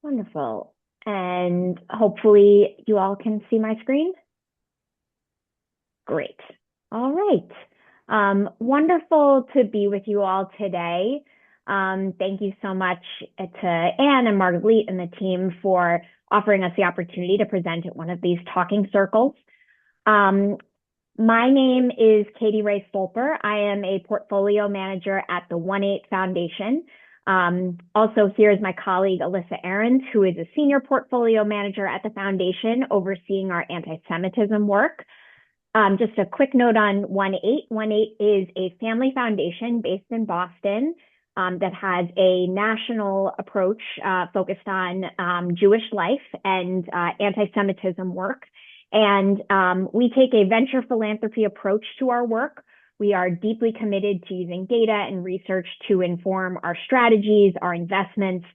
Wonderful. And hopefully you all can see my screen. Great. All right. Wonderful to be with you all today. Thank you so much to Anne and Marguerite and the team for offering us the opportunity to present at one of these talking circles. My name is Rae Stolper. I am a portfolio manager at the One8 Foundation. Also here is my colleague, Alyssa Ahrens, who is a senior portfolio manager at the foundation overseeing our anti-Semitism work. Just a quick note on One8. One8 is a family foundation based in Boston that has a national approach focused on Jewish life and anti-Semitism work. And we take a venture philanthropy approach to our work. We are deeply committed to using data and research to inform our strategies, our investments,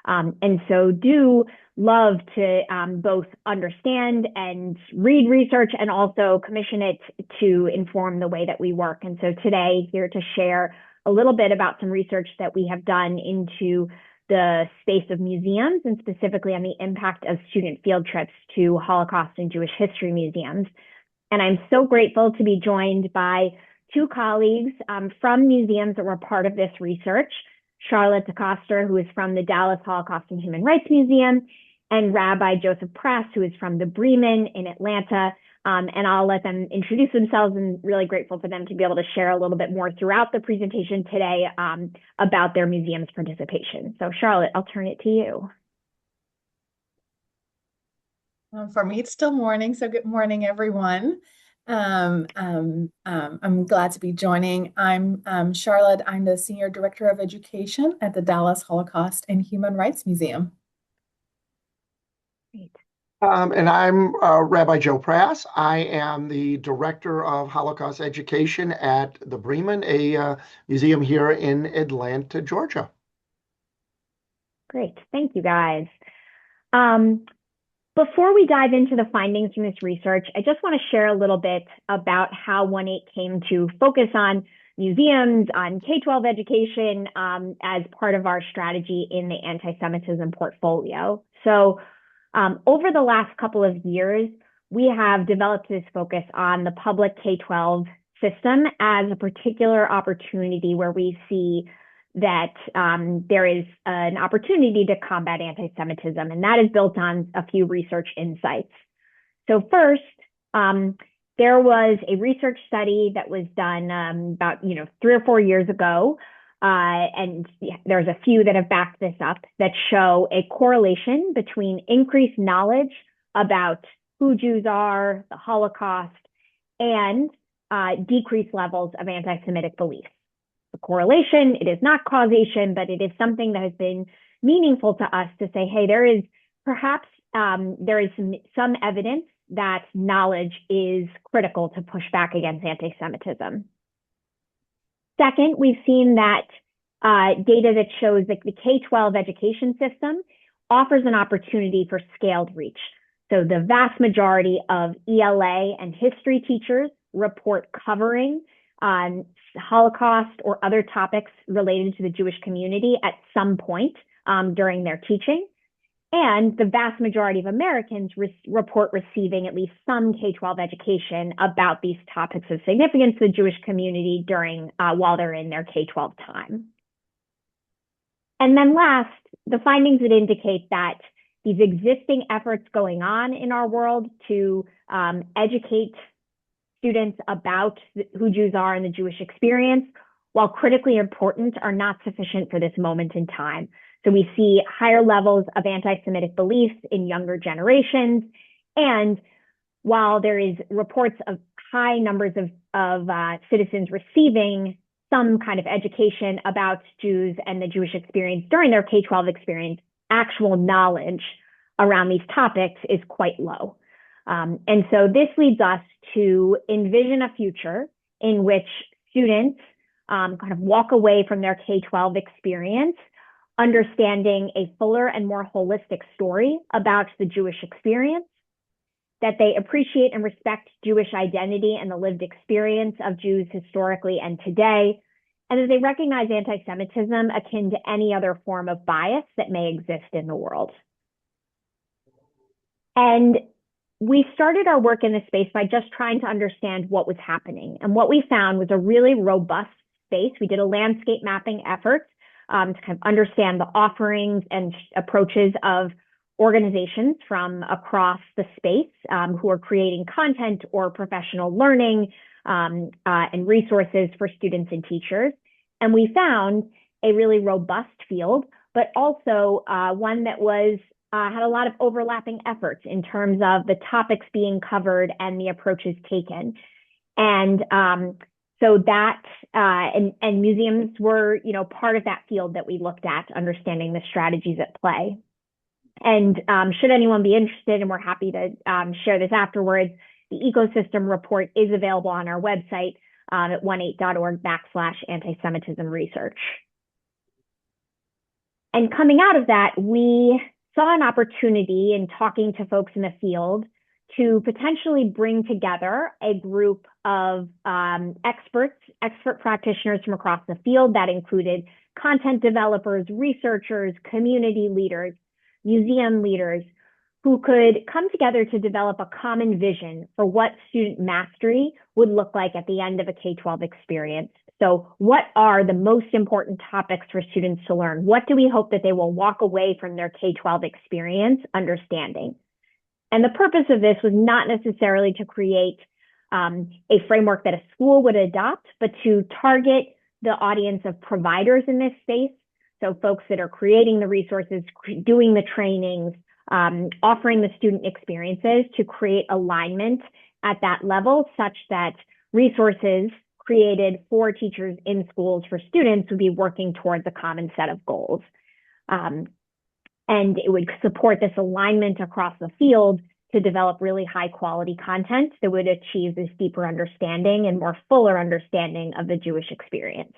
and so do love to both understand and read research and also commission it to inform the way that we work. And so today, here to share a little bit about some research that we have done into the space of museums and specifically on the impact of student field trips to Holocaust and Jewish history museums. And I'm so grateful to be joined by two colleagues from museums that were part of this research, Charlotte Decoster, who is from the Dallas Holocaust and Human Rights Museum, and Rabbi Joseph Prass, who is from the Breman in Atlanta. And I'll let them introduce themselves, and really grateful for them to be able to share a little bit more throughout the presentation today about their museum's participation. So Charlotte, I'll turn it to you. For me, it's still morning, so good morning, everyone. I'm glad to be joining. I'm Charlotte. I'm the Senior Director of Education at the Dallas Holocaust and Human Rights Museum. Great. And I'm Rabbi Joe Prass. I am the Director of Holocaust Education at the Breman, a museum here in Atlanta, Georgia. Great. Thank you, guys. Before we dive into the findings from this research, I just want to share a little bit about how One8 came to focus on museums, on K-12 education as part of our strategy in the anti-Semitism portfolio. So over the last couple of years, we have developed this focus on the public K-12 system as a particular opportunity where we see that there is an opportunity to combat anti-Semitism, and that is built on a few research insights. So first, there was a research study that was done about 3 or 4 years ago, and there's a few that have backed this up that show a correlation between increased knowledge about who Jews are, the Holocaust, and decreased levels of anti-Semitic beliefs. The correlation, it is not causation, but it is something that has been meaningful to us to say, hey, there is perhaps there is some evidence that knowledge is critical to push back against anti-Semitism. Second, we've seen that data that shows that the K-12 education system offers an opportunity for scaled reach. So the vast majority of ELA and history teachers report covering on Holocaust or other topics related to the Jewish community at some point during their teaching. And the vast majority of Americans report receiving at least some K-12 education about these topics of significance to the Jewish community during while they're in their K-12 time. And then last, the findings would indicate that these existing efforts going on in our world to educate students about who Jews are and the Jewish experience, while critically important, are not sufficient for this moment in time. So we see higher levels of anti-Semitic beliefs in younger generations. And while there is reports of high numbers of citizens receiving some kind of education about Jews and the Jewish experience during their K-12 experience, actual knowledge around these topics is quite low. And so this leads us to envision a future in which students kind of walk away from their K-12 experience, understanding a fuller and more holistic story about the Jewish experience, that they appreciate and respect Jewish identity and the lived experience of Jews historically and today, and that they recognize anti-Semitism akin to any other form of bias that may exist in the world. And we started our work in this space by just trying to understand what was happening. And what we found was a really robust space. We did a landscape mapping effort to kind of understand the offerings and approaches of organizations from across the space who are creating content or professional learning and resources for students and teachers. And we found a really robust field, but also one that was had a lot of overlapping efforts in terms of the topics being covered and the approaches taken. And so that, and museums were, part of that field that we looked at, understanding the strategies at play. And should anyone be interested, and we're happy to share this afterwards, the ecosystem report is available on our website at one8.org/antisemitism research. And coming out of that, we saw an opportunity in talking to folks in the field to potentially bring together a group of expert practitioners from across the field that included content developers, researchers, community leaders, museum leaders, who could come together to develop a common vision for what student mastery would look like at the end of a K-12 experience. So what are the most important topics for students to learn? What do we hope that they will walk away from their K-12 experience understanding? And the purpose of this was not necessarily to create a framework that a school would adopt, but to target the audience of providers in this space. So folks that are creating the resources, doing the trainings, offering the student experiences, to create alignment at that level such that resources created for teachers in schools for students would be working towards a common set of goals. And it would support this alignment across the field to develop really high quality content that would achieve this deeper understanding and more fuller understanding of the Jewish experience.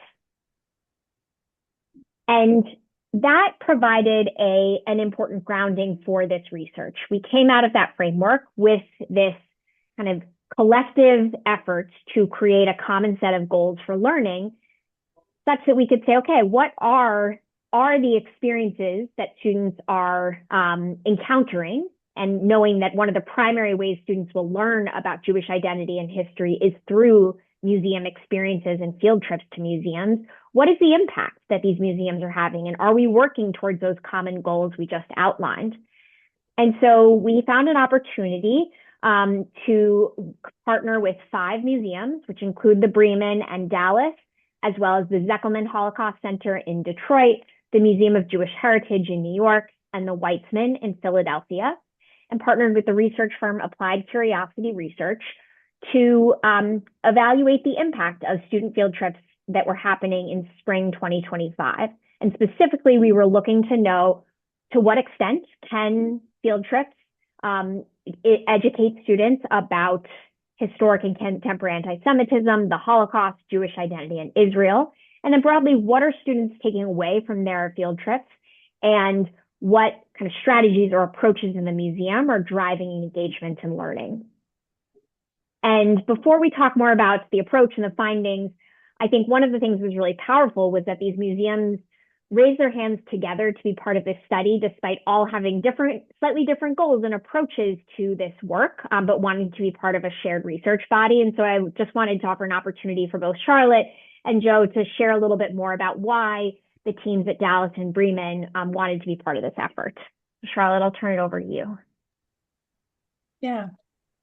And that provided an important grounding for this research. We came out of that framework with this kind of collective efforts to create a common set of goals for learning, such that we could say, okay, what are the experiences that students are encountering, and knowing that one of the primary ways students will learn about Jewish identity and history is through museum experiences and field trips to museums. What is the impact that these museums are having? And are we working towards those common goals we just outlined? And so we found an opportunity to partner with 5 museums, which include the Breman and Dallas, as well as the Zeckelman Holocaust Center in Detroit, the Museum of Jewish Heritage in New York, and the Weitzman in Philadelphia, and partnered with the research firm Applied Curiosity Research to evaluate the impact of student field trips that were happening in spring 2025. And specifically, we were looking to know to what extent can field trips educate students about historic and contemporary anti-Semitism, the Holocaust, Jewish identity, and Israel. And then broadly, what are students taking away from their field trips, and what kind of strategies or approaches in the museum are driving engagement and learning? And before we talk more about the approach and the findings, I think one of the things that was really powerful was that these museums raised their hands together to be part of this study, despite all having slightly different goals and approaches to this work, but wanting to be part of a shared research body. And so I just wanted to offer an opportunity for both Charlotte and Joe to share a little bit more about why the teams at Dallas and Breman wanted to be part of this effort. Charlotte, I'll turn it over to you. Yeah.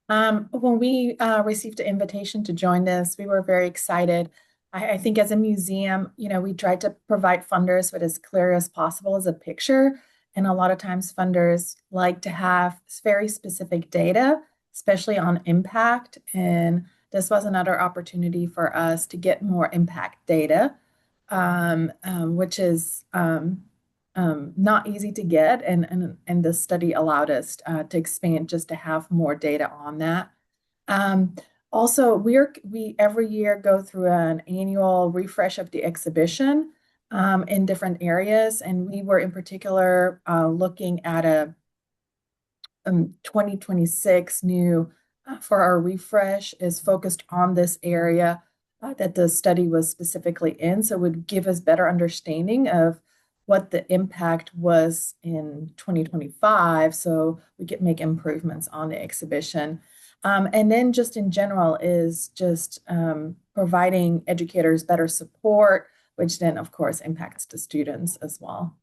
When we received an invitation to join this, we were very excited. I think as a museum, we tried to provide funders with as clear as possible as a picture. And a lot of times funders like to have very specific data, especially on impact. And this was another opportunity for us to get more impact data, which is not easy to get. And this study allowed us to expand just to have more data on that. Also, we every year go through an annual refresh of the exhibition in different areas, and we were in particular looking at a 2026 new for our refresh is focused on this area that the study was specifically in, so it would give us better understanding of what the impact was in 2025 so we could make improvements on the exhibition. And then just in general is just providing educators better support, which then, of course, impacts the students as well.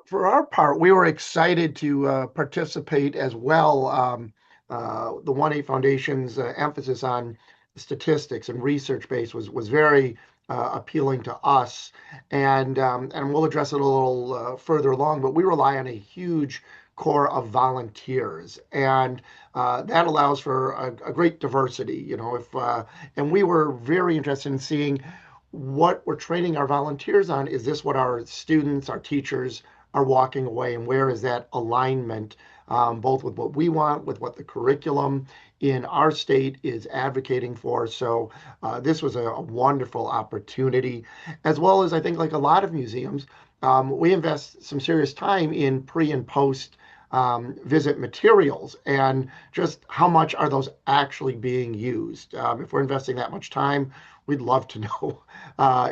For our part, we were excited to participate as well. The One8 Foundation's emphasis on statistics and research base was very appealing to us, and we'll address it a little further along. But we rely on a huge core of volunteers, and that allows for a great diversity. You know, and we were very interested in seeing what we're training our volunteers on. Is this what our students, our teachers are walking away, and where is that alignment, both with what we want, with what the curriculum in our state is advocating for? So this was a wonderful opportunity, as well as I think like a lot of museums, we invest some serious time in pre and post visit materials, and just how much are those actually being used. If we're investing that much time, we'd love to know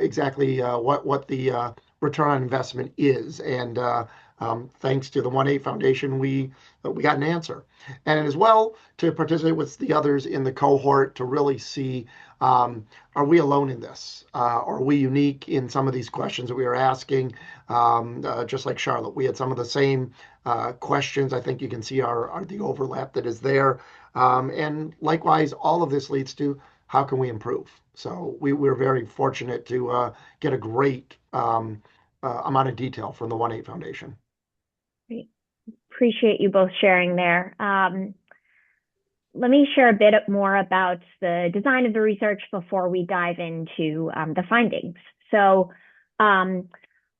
exactly what the return on investment is. And thanks to the One8 Foundation, we got an answer. And as well, to participate with the others in the cohort to really see, are we alone in this? Are we unique in some of these questions that we are asking? Just like Charlotte, we had some of the same questions. I think you can see the overlap that is there. And likewise, all of this leads to how can we improve? So we're very fortunate to get a great amount of detail from the One8 Foundation. Great. Appreciate you both sharing there. Let me share a bit more about the design of the research before we dive into the findings. So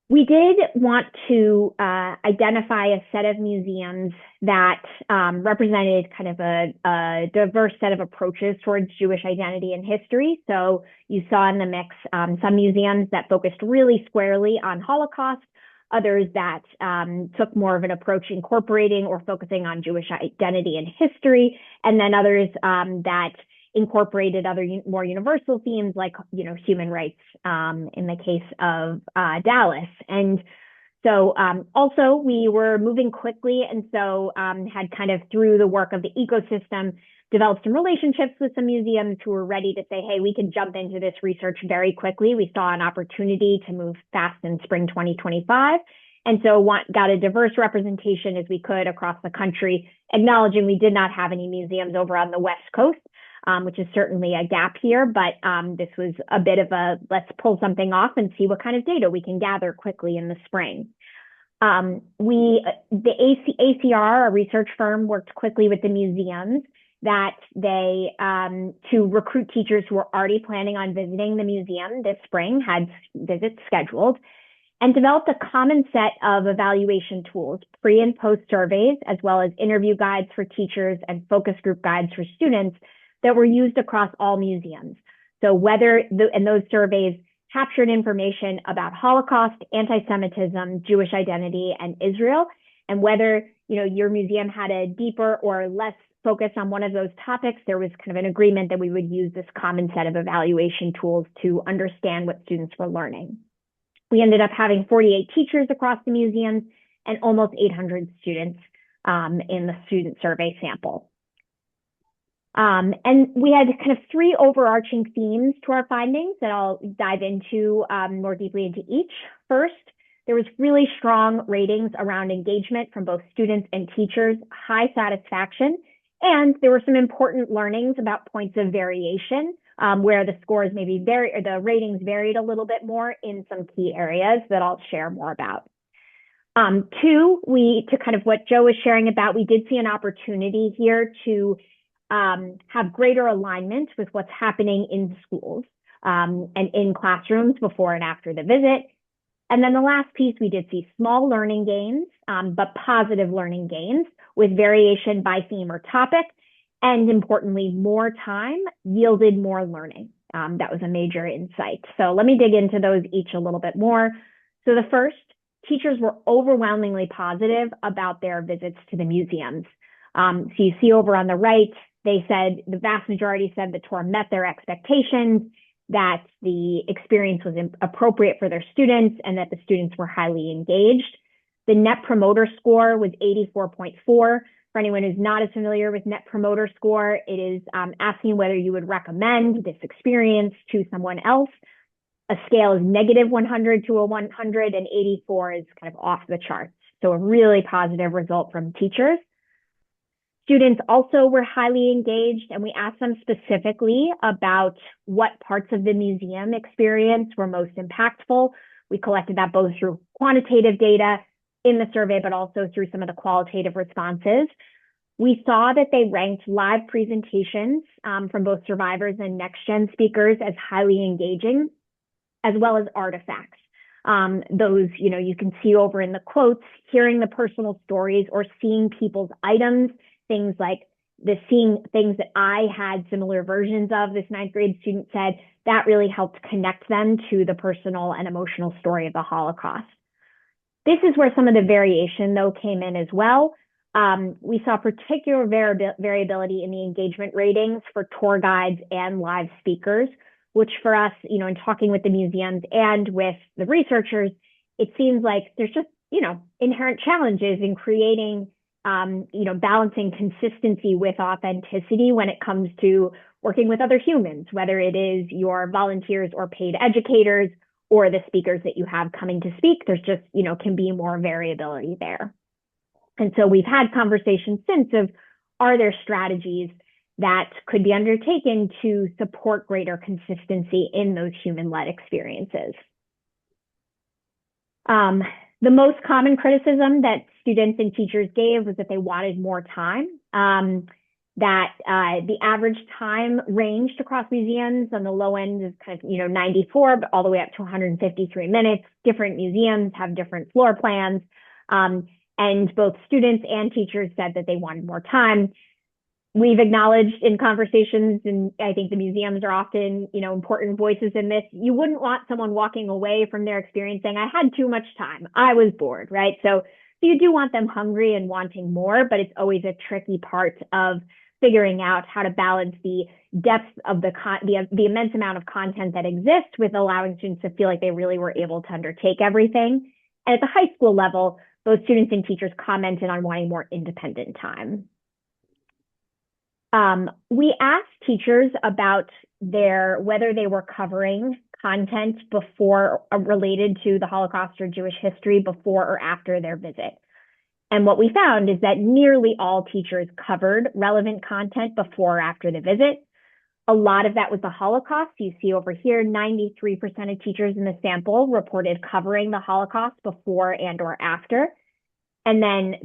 we did want to identify a set of museums that represented kind of a diverse set of approaches towards Jewish identity and history. So you saw in the mix some museums that focused really squarely on Holocaust, others that took more of an approach incorporating or focusing on Jewish identity and history, and then others that incorporated other more universal themes like, you know, human rights in the case of Dallas. And so also we were moving quickly, and so had kind of through the work of the ecosystem developed some relationships with some museums who were ready to say, hey, we can jump into this research very quickly. We saw an opportunity to move fast in spring 2025. And so got a diverse representation as we could across the country, acknowledging we did not have any museums over on the West Coast, which is certainly a gap here, but this was a bit of a, let's pull something off and see what kind of data we can gather quickly in the spring. The ACR, a research firm, worked quickly with the museums that they, to recruit teachers who were already planning on visiting the museum this spring, had visits scheduled, and developed a common set of evaluation tools, pre and post surveys, as well as interview guides for teachers and focus group guides for students that were used across all museums. So and those surveys captured information about Holocaust, anti-Semitism, Jewish identity, and Israel, and whether, you know, your museum had a deeper or less focus on one of those topics, there was kind of an agreement that we would use this common set of evaluation tools to understand what students were learning. We ended up having 48 teachers across the museums and almost 800 students in the student survey sample. And we had kind of three overarching themes to our findings that I'll dive into more deeply into each. First, there was really strong ratings around engagement from both students and teachers, high satisfaction, and there were some important learnings about points of variation where the scores maybe the ratings varied a little bit more in some key areas that I'll share more about. Two, to kind of what Joe was sharing about, we did see an opportunity here to have greater alignment with what's happening in schools and in classrooms before and after the visit. And then the last piece, we did see small learning gains, but positive learning gains with variation by theme or topic. And importantly, more time yielded more learning. That was a major insight. So let me dig into those each a little bit more. So the first, teachers were overwhelmingly positive about their visits to the museums. So you see over on the right, they said, the vast majority said the tour met their expectations. that the experience was appropriate for their students and that the students were highly engaged. The Net Promoter Score was 84.4. For anyone who's not as familiar with Net Promoter Score, it is asking whether you would recommend this experience to someone else. A scale is -100 to a 100, and 84 is kind of off the charts. So a really positive result from teachers. Students also were highly engaged, and we asked them specifically about what parts of the museum experience were most impactful. We collected that both through quantitative data in the survey, but also through some of the qualitative responses. We saw that they ranked live presentations from both survivors and next-gen speakers as highly engaging, as well as artifacts. Those, you can see over in the quotes, hearing the personal stories or seeing people's items, things like seeing things that I had similar versions of, this 9th grade student said, that really helped connect them to the personal and emotional story of the Holocaust. This is where some of the variation, though, came in as well. We saw particular variability in the engagement ratings for tour guides and live speakers, which for us, in talking with the museums and with the researchers, it seems like there's just, inherent challenges in creating, balancing consistency with authenticity when it comes to working with other humans, whether it is your volunteers or paid educators or the speakers that you have coming to speak. There's just, can be more variability there. And so we've had conversations since of, are there strategies that could be undertaken to support greater consistency in those human-led experiences? The most common criticism that students and teachers gave was that they wanted more time, that the average time ranged across museums. On the low end is kind of, 94, but all the way up to 153 minutes. Different museums have different floor plans. And both students and teachers said that they wanted more time. We've acknowledged in conversations, and I think the museums are often, important voices in this, you wouldn't want someone walking away from their experience saying, I had too much time, I was bored, right? So you do want them hungry and wanting more, but it's always a tricky part of figuring out how to balance the depth of the immense amount of content that exists with allowing students to feel like they really were able to undertake everything. And at the high school level, both students and teachers commented on wanting more independent time. We asked teachers about whether they were covering content before related to the Holocaust or Jewish history before or after their visit. And what we found is that nearly all teachers covered relevant content before or after the visit. A lot of that was the Holocaust. You see over here, 93% of teachers in the sample reported covering the Holocaust before and or after. And then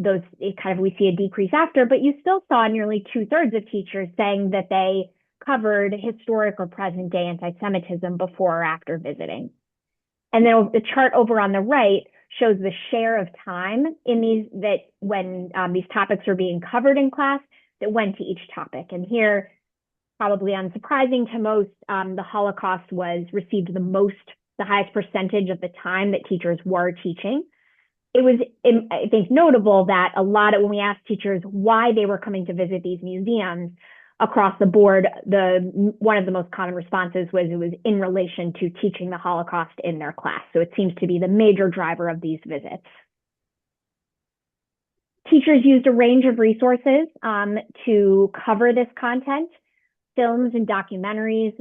we see a decrease after, but you still saw nearly 2/3 of teachers saying that they covered historic or present day anti-Semitism before or after visiting. And then the chart over on the right shows the share of time in when these topics are being covered in class that went to each topic. And here, probably unsurprising to most, the Holocaust received the highest percentage of the time that teachers were teaching. It was, I think, notable that when we asked teachers why they were coming to visit these museums across the board, one of the most common responses was it was in relation to teaching the Holocaust in their class. So it seems to be the major driver of these visits. Teachers used a range of resources to cover this content. Films and documentaries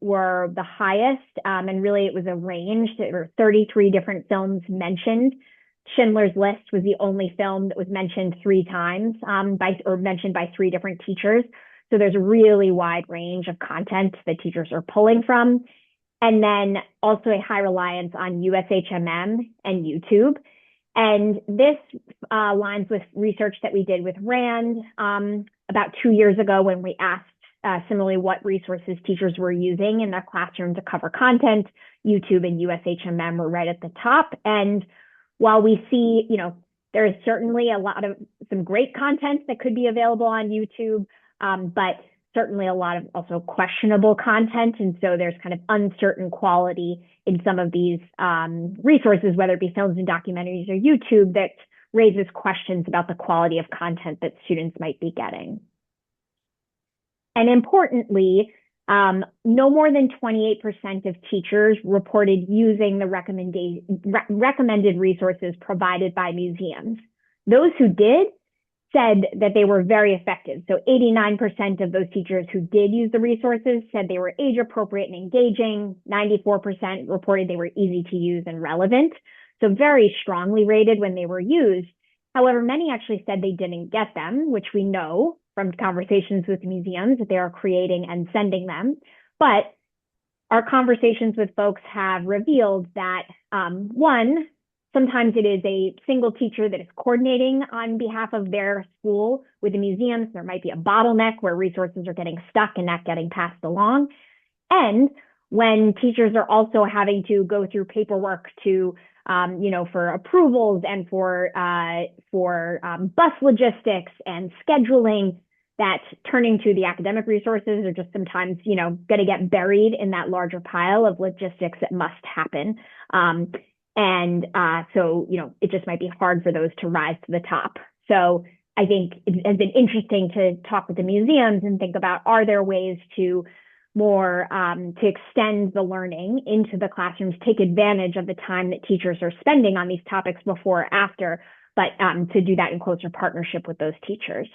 were the highest, and really it was a range. There were 33 different films mentioned. Schindler's List was the only film that was mentioned 3 times mentioned by 3 different teachers. So there's a really wide range of content that teachers are pulling from. And then also a high reliance on USHMM and YouTube. And this aligns with research that we did with RAND about 2 years ago when we asked similarly what resources teachers were using in their classroom to cover content. YouTube and USHMM were right at the top. And while we see, there is certainly some great content that could be available on YouTube, but certainly a lot of also questionable content. And so there's kind of uncertain quality in some of these resources, whether it be films and documentaries or YouTube, that raises questions about the quality of content that students might be getting. And importantly, No more than 28% of teachers reported using the recommended resources provided by museums. Those who did said that they were very effective. So 89% of those teachers who did use the resources said they were age appropriate and engaging. 94% reported they were easy to use and relevant. So very strongly rated when they were used. However, many actually said they didn't get them, which we know from conversations with museums that they are creating and sending them. But our conversations with folks have revealed that one, sometimes it is a single teacher that is coordinating on behalf of their school with the museums. There might be a bottleneck where resources are getting stuck and not getting passed along. And when teachers are also having to go through paperwork to, for approvals and for bus logistics and scheduling, that turning to the academic resources are just sometimes, going to get buried in that larger pile of logistics that must happen. So, it just might be hard for those to rise to the top. So I think it has been interesting to talk with the museums and think about, are there ways to more to extend the learning into the classrooms, take advantage of the time that teachers are spending on these topics before or after, but to do that in closer partnership with those teachers.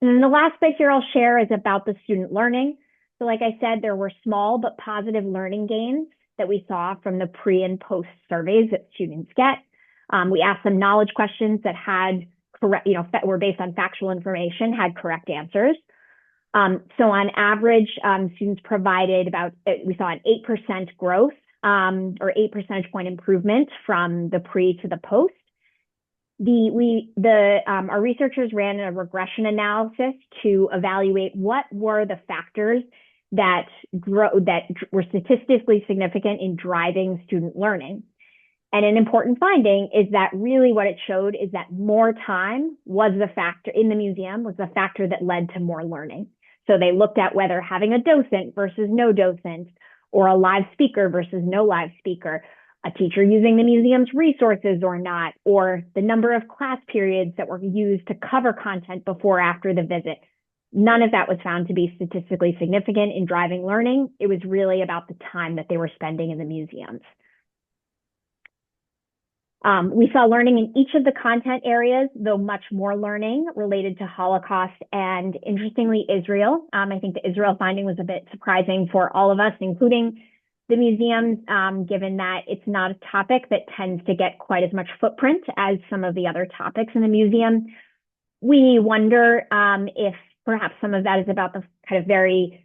And then the last bit here I'll share is about the student learning. So like I said, there were small but positive learning gains that we saw from the pre and post surveys that students get. We asked them knowledge questions that had correct, were based on factual information, had correct answers. So on average, students provided we saw an 8% growth or 8 percentage point improvement from the pre to the post. Our researchers ran a regression analysis to evaluate what were the factors that were statistically significant in driving student learning. And an important finding is that really what it showed is that more time was the factor in the museum, was the factor that led to more learning. So they looked at whether having a docent versus no docent, or a live speaker versus no live speaker, a teacher using the museum's resources or not, or the number of class periods that were used to cover content before or after the visit. None of that was found to be statistically significant in driving learning. It was really about the time that they were spending in the museums. We saw learning in each of the content areas, though much more learning related to Holocaust and, interestingly, Israel. I think the Israel finding was a bit surprising for all of us, including the museums, given that it's not a topic that tends to get quite as much footprint as some of the other topics in the museum. We wonder if perhaps some of that is about the kind of very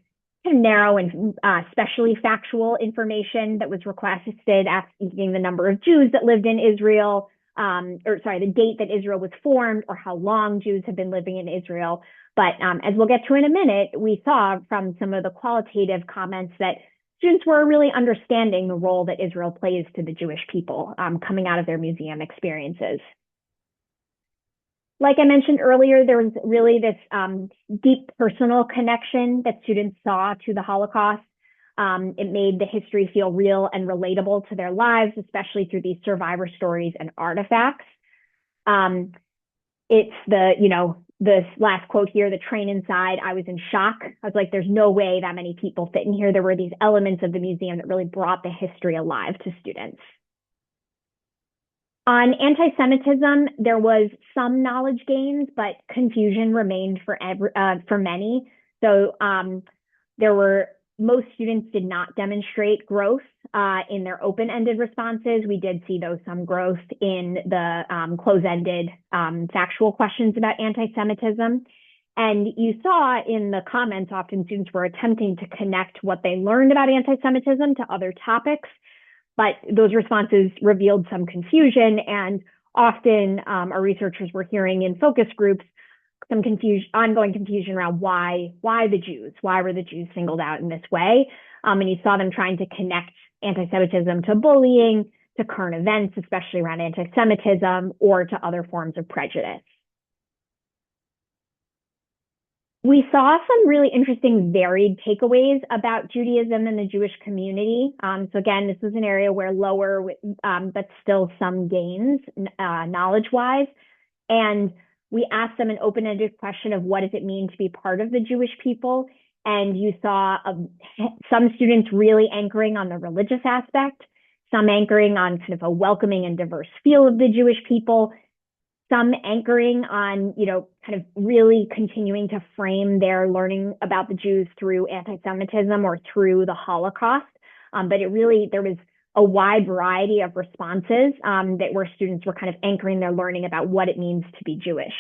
narrow and especially factual information that was requested, asking the number of Jews that lived in Israel, the date that Israel was formed, or how long Jews have been living in Israel. But as we'll get to in a minute, we saw from some of the qualitative comments that students were really understanding the role that Israel plays to the Jewish people coming out of their museum experiences. Like I mentioned earlier, there was really this deep personal connection that students saw to the Holocaust. It made the history feel real and relatable to their lives, especially through these survivor stories and artifacts. It's this last quote here, the train inside, I was in shock. I was like, there's no way that many people fit in here. There were these elements of the museum that really brought the history alive to students. On anti-Semitism, there was some knowledge gains, but confusion remained for many. So most students did not demonstrate growth in their open-ended responses. We did see, though, some growth in the close-ended factual questions about anti-Semitism. And you saw in the comments, often students were attempting to connect what they learned about anti-Semitism to other topics. But those responses revealed some confusion, and often our researchers were hearing in focus groups some ongoing confusion around why the Jews? Why were the Jews singled out in this way? And you saw them trying to connect anti-Semitism to bullying, to current events, especially around anti-Semitism, or to other forms of prejudice. We saw some really interesting varied takeaways about Judaism and the Jewish community. So again, this was an area where lower, but still some gains knowledge-wise. And we asked them an open-ended question of what does it mean to be part of the Jewish people? And you saw some students really anchoring on the religious aspect, some anchoring on kind of a welcoming and diverse feel of the Jewish people, some anchoring on, kind of really continuing to frame their learning about the Jews through anti-Semitism or through the Holocaust. But there was a wide variety of responses where students were kind of anchoring their learning about what it means to be Jewish.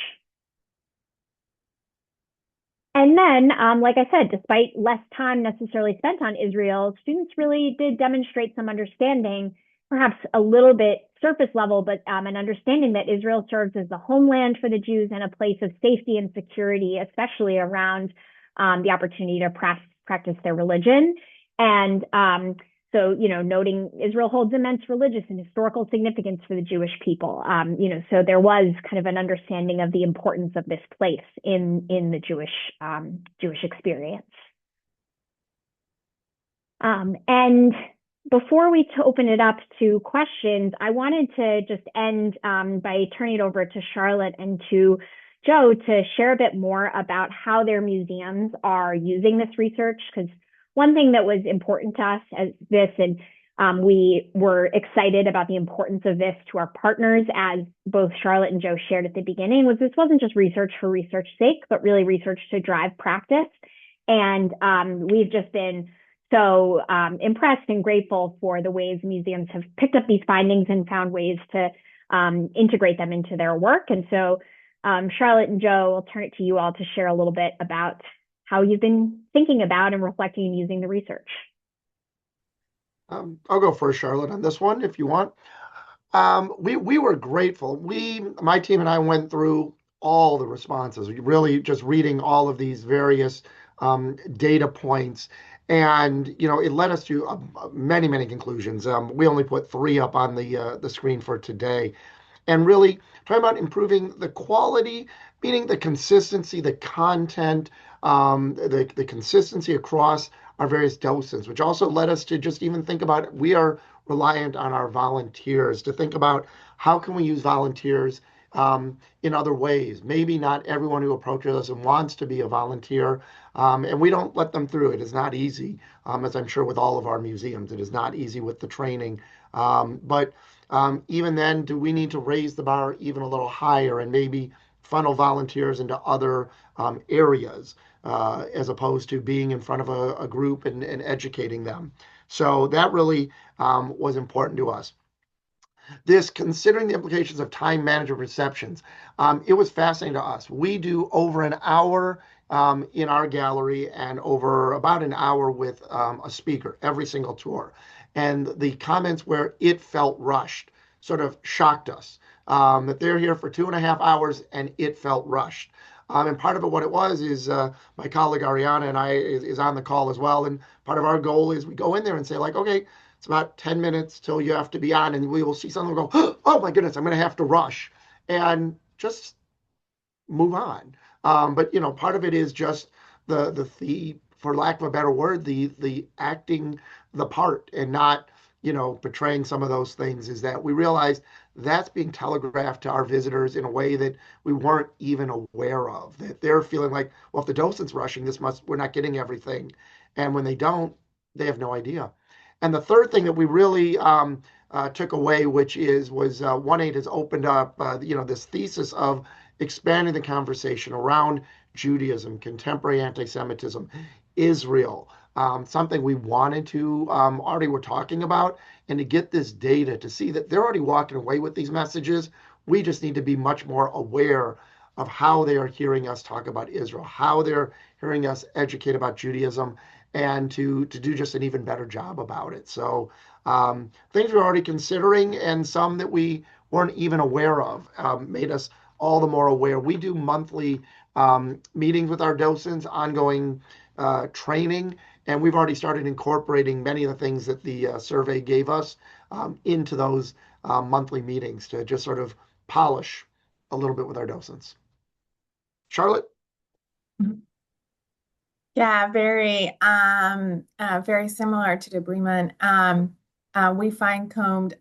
And then, like I said, despite less time necessarily spent on Israel, students really did demonstrate some understanding, perhaps a little bit surface level, but an understanding that Israel serves as the homeland for the Jews and a place of safety and security, especially around the opportunity to practice their religion. And so, noting Israel holds immense religious and historical significance for the Jewish people. So there was kind of an understanding of the importance of this place in the Jewish experience. And before we open it up to questions, I wanted to just end by turning it over to Charlotte and to Joe to share a bit more about how their museums are using this research, because one thing that was important to us as this, and we were excited about the importance of this to our partners, as both Charlotte and Joe shared at the beginning, was this wasn't just research for research's sake, but really research to drive practice. And we've just been so impressed and grateful for the ways museums have picked up these findings and found ways to integrate them into their work. And so, Charlotte and Joe, I'll turn it to you all to share a little bit about how you've been thinking about and reflecting and using the research. I'll go first, Charlotte, on this one, if you want. We were grateful. My team and I went through all the responses, really just reading all of these various data points. And, it led us to many, many conclusions. We only put 3 up on the screen for today. And really talking about improving the quality, meaning the consistency, the content, the consistency across our various docents, which also led us to just even think about, we are reliant on our volunteers to think about how can we use volunteers in other ways. Maybe not everyone who approaches us and wants to be a volunteer, and we don't let them through. It is not easy, as I'm sure with all of our museums. It is not easy with the training. But even then, do we need to raise the bar even a little higher and maybe funnel volunteers into other areas as opposed to being in front of a group and educating them? So that really was important to us. This, considering the implications of time management receptions, it was fascinating to us. We do over an hour in our gallery and over about an hour with a speaker every single tour. And the comments where it felt rushed sort of shocked us, that they're here for 2.5 hours and it felt rushed. And part of it, what it was, is my colleague Ariana and I is on the call as well. And part of our goal is we go in there and say, like, okay, it's about 10 minutes till you have to be on, and we will see something and go, oh my goodness, I'm going to have to rush, and just move on. But part of it is just the for lack of a better word, the acting the part and not portraying some of those things, is that we realize that's being telegraphed to our visitors in a way that we weren't even aware of, that they're feeling like, well, if the docent's rushing, we're not getting everything. And when they don't, they have no idea. And the third thing that we really took away, was One8 has opened up, this thesis of expanding the conversation around Judaism, contemporary anti-Semitism, Israel, something we wanted to already were talking about, and to get this data to see that they're already walking away with these messages. We just need to be much more aware of how they are hearing us talk about Israel, how they're hearing us educate about Judaism, and to do just an even better job about it. So things we're already considering, and some that we weren't even aware of, made us all the more aware. We do monthly meetings with our docents, ongoing training, and we've already started incorporating many of the things that the survey gave us into those monthly meetings to just sort of polish a little bit with our docents. Charlotte? Yeah, very similar to the Breman. We fine-combed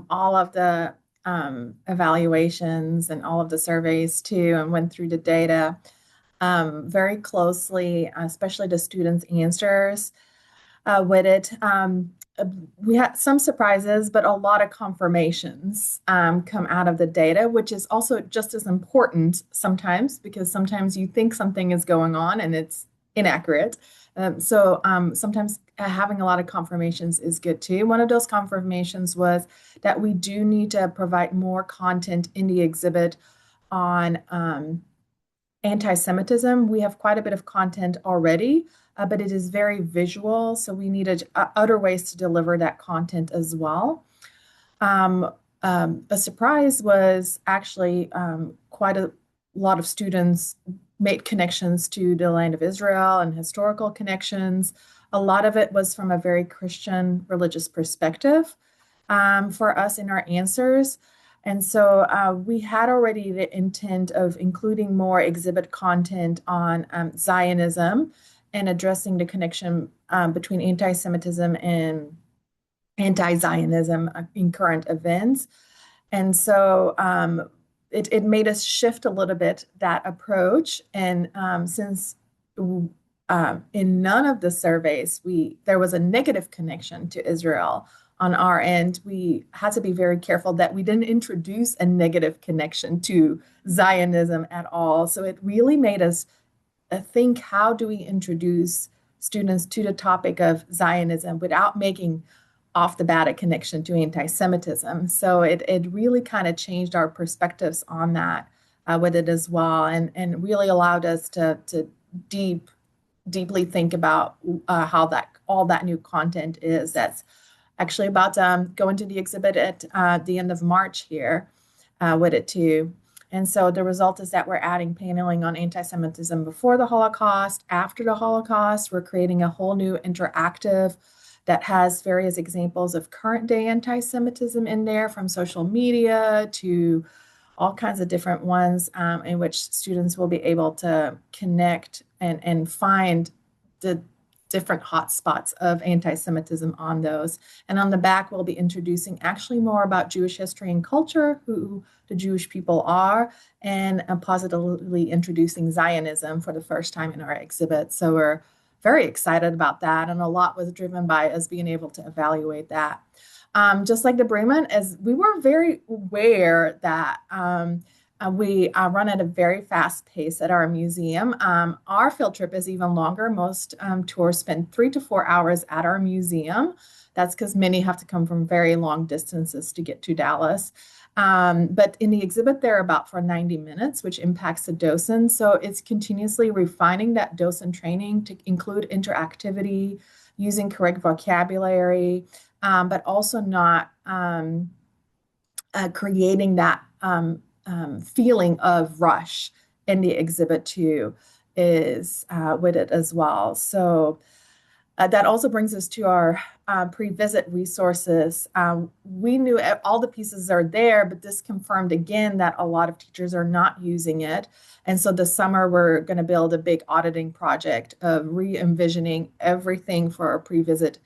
all of the evaluations and all of the surveys too, and went through the data. very closely, especially to students' answers with it. We had some surprises, but a lot of confirmations come out of the data, which is also just as important sometimes, because sometimes you think something is going on and it's inaccurate. So sometimes having a lot of confirmations is good too. One of those confirmations was that we do need to provide more content in the exhibit on anti-Semitism. We have quite a bit of content already, but it is very visual, so we needed other ways to deliver that content as well. A surprise was actually quite a lot of students made connections to the land of Israel and historical connections. A lot of it was from a very Christian religious perspective for us in our answers. And so we had already the intent of including more exhibit content on Zionism and addressing the connection between anti-Semitism and anti-Zionism in current events. And so it made us shift a little bit that approach. And since in none of the surveys there was a negative connection to Israel on our end, we had to be very careful that we didn't introduce a negative connection to Zionism at all. So it really made us think, how do we introduce students to the topic of Zionism without making off the bat a connection to anti-Semitism? So it really kind of changed our perspectives on that with it as well, and really allowed us to deeply think about how all that new content is. That's actually about to go into the exhibit at the end of March here with it too. And so the result is that we're adding paneling on anti-Semitism before the Holocaust, after the Holocaust. We're creating a whole new interactive that has various examples of current day anti-Semitism in there, from social media to all kinds of different ones, in which students will be able to connect and find the different hotspots of anti-Semitism on those. And on the back, we'll be introducing actually more about Jewish history and culture, who the Jewish people are, and positively introducing Zionism for the first time in our exhibit. So we're very excited about that. And a lot was driven by us being able to evaluate that. Just like the Breman, as we were very aware that we run at a very fast pace at our museum. Our field trip is even longer. Most tours spend 3 to 4 hours at our museum. That's because many have to come from very long distances to get to Dallas. But in the exhibit, they're about for 90 minutes, which impacts the docent. So it's continuously refining that docent training to include interactivity, using correct vocabulary, but also not creating that feeling of rush in the exhibit too is with it as well. So that also brings us to our pre-visit resources. We knew all the pieces are there, but this confirmed again that a lot of teachers are not using it. And so this summer, we're going to build a big auditing project of re-envisioning everything for our pre-visit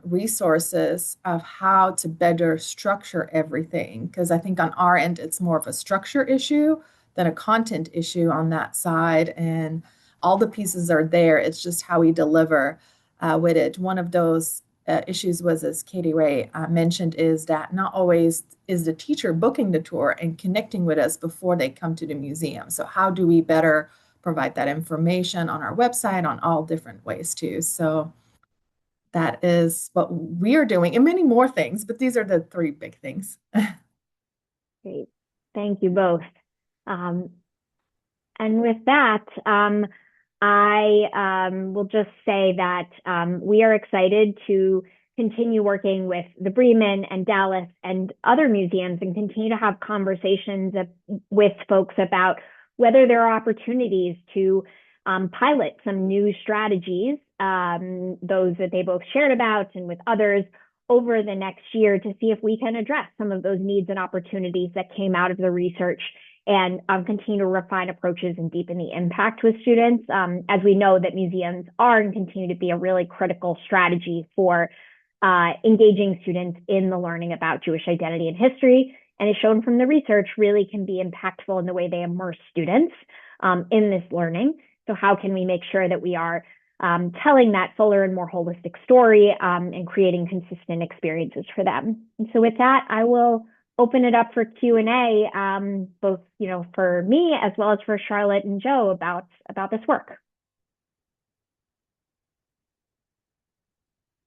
resources of how to better structure everything. Because I think on our end, it's more of a structure issue than a content issue on that side. And all the pieces are there. It's just how we deliver with it. One of those issues was, as Katie Rae mentioned, is that not always is the teacher booking the tour and connecting with us before they come to the museum. So how do we better provide that information on our website on all different ways too? So that is what we're doing, and many more things, but these are the 3 big things. Great. Thank you both. And with that, I will just say that we are excited to continue working with the Breman and Dallas and other museums and continue to have conversations with folks about whether there are opportunities to pilot some new strategies, those that they both shared about and with others over the next year, to see if we can address some of those needs and opportunities that came out of the research, and continue to refine approaches and deepen the impact with students, as we know that museums are and continue to be a really critical strategy for engaging students in the learning about Jewish identity and history, and as shown from the research, really can be impactful in the way they immerse students in this learning. So how can we make sure that we are telling that fuller and more holistic story and creating consistent experiences for them? And so with that, I will open it up for Q&A, both for me as well as for Charlotte and Joe about this work.